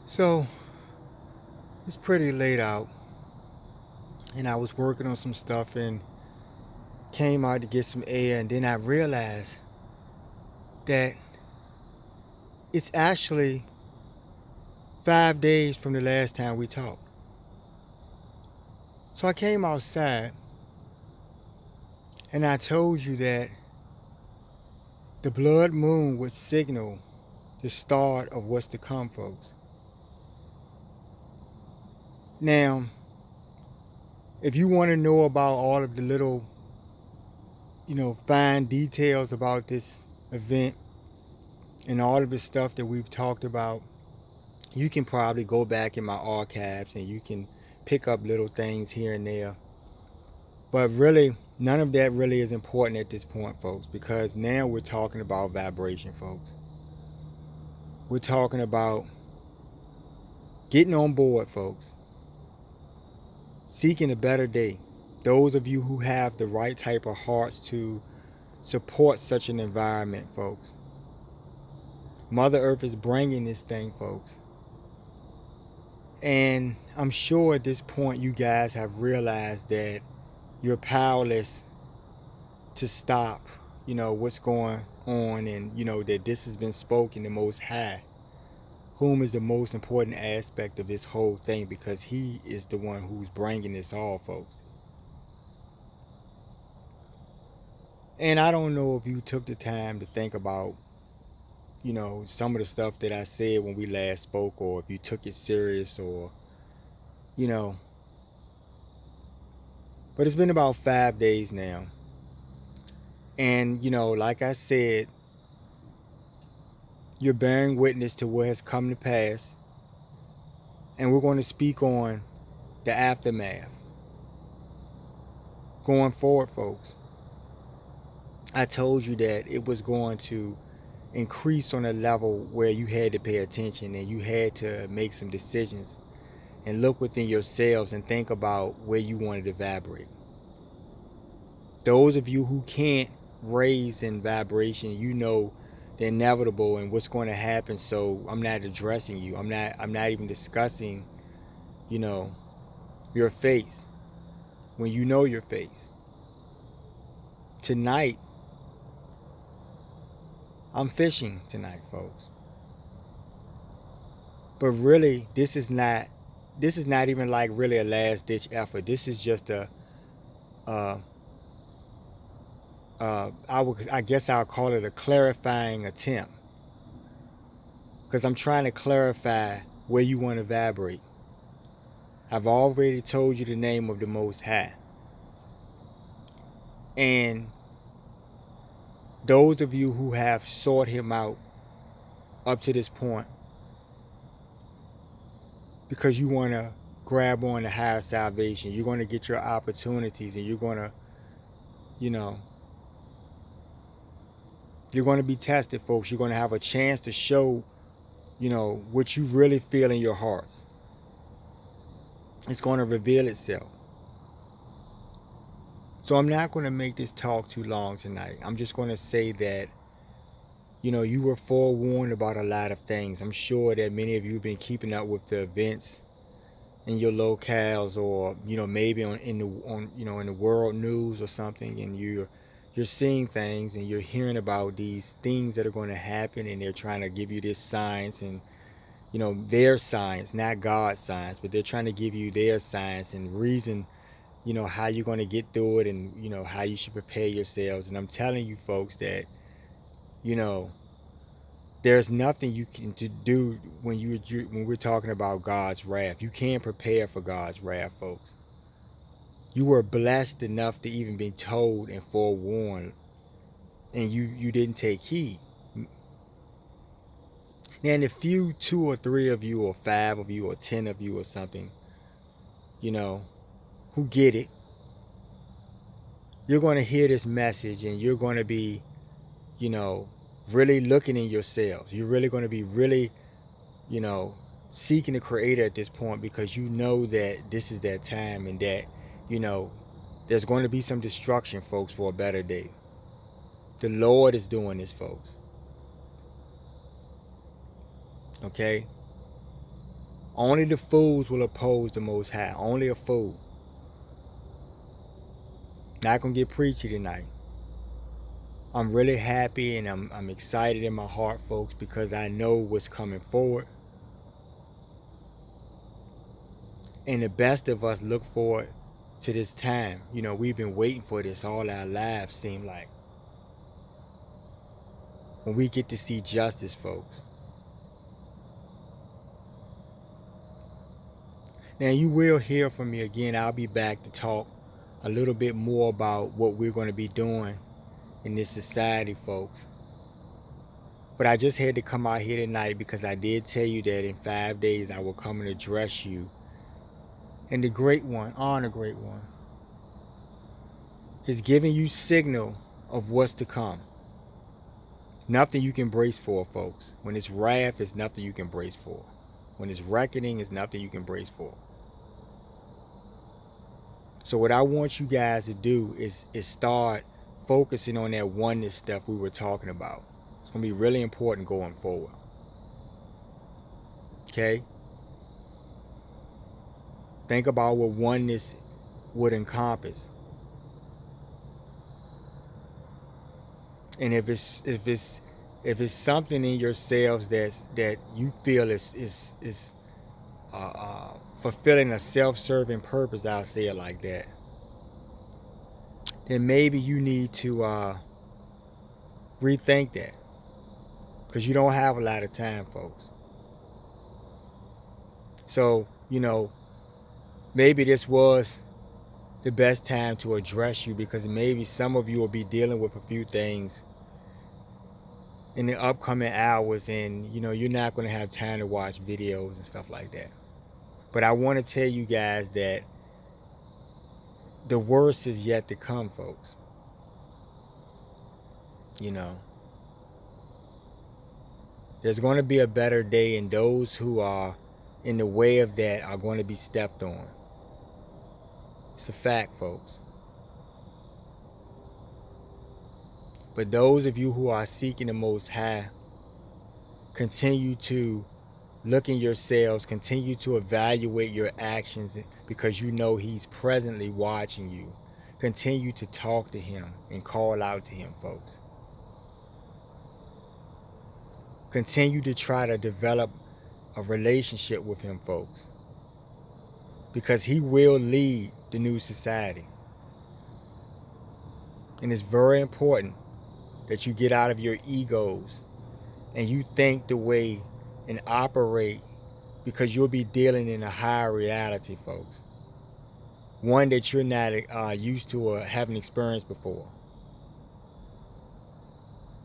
So it's pretty late out, and I was working on some stuff and came out to get some air, and then I realized that it's actually 5 days from the last time we talked. So I came outside and I told you that the blood moon would signal the start of what's to come, folks. Now, if you want to know about all of the little, fine details about this event and all of the stuff that we've talked about, you can probably go back in my archives and you can pick up little things here and there. But really, none of that really is important at this point, folks, because now we're talking about vibration, folks. We're talking about getting on board, folks, seeking a better day. Those of you who have the right type of hearts to support such an environment, folks. Mother Earth is bringing this thing, folks. And I'm sure at this point you guys have realized that you're powerless to stop, what's going on, and, that this has been spoken the Most High, whom is the most important aspect of this whole thing, because he is the one who's bringing this all, folks. And I don't know if you took the time to think about, some of the stuff that I said when we last spoke, or if you took it serious, or, you know, but it's been about 5 days now. And, like I said, you're bearing witness to what has come to pass. And we're going to speak on the aftermath. Going forward, folks, I told you that it was going to increase on a level where you had to pay attention and you had to make some decisions and look within yourselves and think about where you wanted to vibrate. Those of you who can't raise in vibration, you know the inevitable and what's going to happen. So I'm not addressing you. I'm not even discussing, your face when you know your face. Tonight, I'm fishing tonight, folks. But really, this is not even like really a last ditch effort. This is just I guess I'll call it a clarifying attempt, because I'm trying to clarify where you want to vibrate. I've already told you the name of the Most High. And those of you who have sought him out up to this point because you want to grab on the higher salvation, you're going to get your opportunities, and you're going to, you're going to be tested, folks. You're going to have a chance to show, what you really feel in your hearts. It's going to reveal itself. So I'm not going to make this talk too long tonight. I'm just going to say that, you were forewarned about a lot of things. I'm sure that many of you have been keeping up with the events in your locales, or, maybe in the world news or something, and you're seeing things and you're hearing about these things that are going to happen, and they're trying to give you this science and, their science, not God's science, but they're trying to give you their science and reason, how you're going to get through it, and, how you should prepare yourselves. And I'm telling you, folks, that, there's nothing you can to do when we're talking about God's wrath. You can't prepare for God's wrath, folks. You were blessed enough to even be told and forewarned, and you didn't take heed. Now, and if few 2 or 3 of you, or 5 of you, or 10 of you, or something, who get it, you're going to hear this message, and you're going to be, really looking in yourselves. You're really going to be really, seeking the Creator at this point, because you know that this is that time, and that, there's going to be some destruction, folks, for a better day. The Lord is doing this, folks. Okay? Only the fools will oppose the Most High. Only a fool. Not gonna get preachy tonight. I'm really happy and I'm excited in my heart, folks, because I know what's coming forward. And the best of us look forward to this time. You know, we've been waiting for this all our lives, seem like. When we get to see justice, folks. Now, you will hear from me again. I'll be back to talk a little bit more about what we're going to be doing in this society, folks. But I just had to come out here tonight because I did tell you that in 5 days I will come and address you. And the Great One, the Great One, is giving you signal of what's to come. Nothing you can brace for, folks. When it's wrath, it's nothing you can brace for. When it's reckoning, it's nothing you can brace for. So what I want you guys to do is start focusing on that oneness stuff we were talking about. It's going to be really important going forward. Okay? Think about what oneness would encompass. And if it's something in yourselves that you feel is fulfilling a self-serving purpose, I'll say it like that, then maybe you need to rethink that, because you don't have a lot of time, folks. So, you know, maybe this was the best time to address you, because maybe some of you will be dealing with a few things in the upcoming hours, and you know, you're not going to have time to watch videos and stuff like that. But I want to tell you guys that the worst is yet to come, folks. You know, there's going to be a better day, and those who are in the way of that are going to be stepped on. It's a fact, folks. But those of you who are seeking the Most High, continue to look in yourselves, continue to evaluate your actions, because you know He's presently watching you. Continue to talk to Him and call out to Him, folks. Continue to try to develop a relationship with Him, folks, because He will lead the new society. And it's very important that you get out of your egos and you think the way and operate, because you'll be dealing in a higher reality, folks. One that you're not used to or haven't experienced before.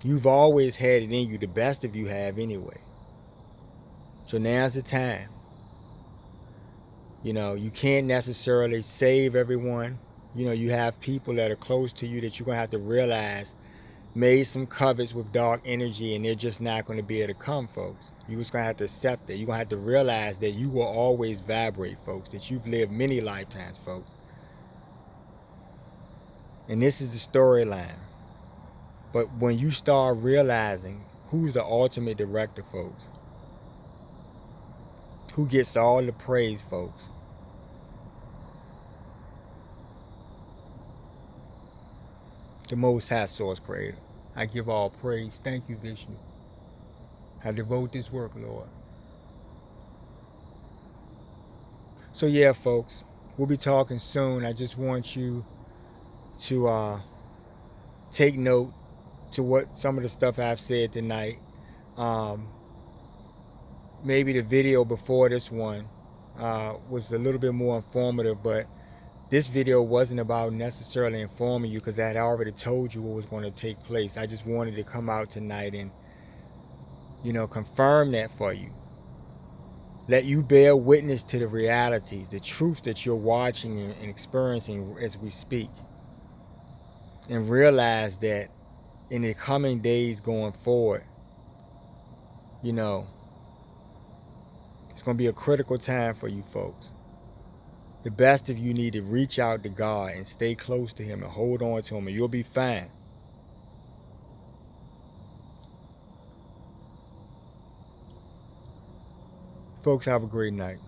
You've always had it in you. The best of you have anyway. So now's the time. You know, you can't necessarily save everyone. You know, you have people that are close to you that you're going to have to realize made some covets with dark energy, and they're just not going to be able to come, folks. You're just going to have to accept it. You're going to have to realize that you will always vibrate, folks, that you've lived many lifetimes, folks. And this is the storyline. But when you start realizing who's the ultimate director, folks, who gets all the praise, folks, the Most High Source Creator. I give all praise. Thank you, Vishnu. I devote this work, Lord. So yeah, folks, we'll be talking soon. I just want you to take note to what some of the stuff I've said tonight. Maybe the video before this one was a little bit more informative, but this video wasn't about necessarily informing you, because I had already told you what was going to take place. I just wanted to come out tonight and, you know, confirm that for you. Let you bear witness to the realities, the truth that you're watching and experiencing as we speak. And realize that in the coming days going forward, you know, it's going to be a critical time for you folks. The best of you need to reach out to God and stay close to Him and hold on to Him, and you'll be fine. Folks, have a great night.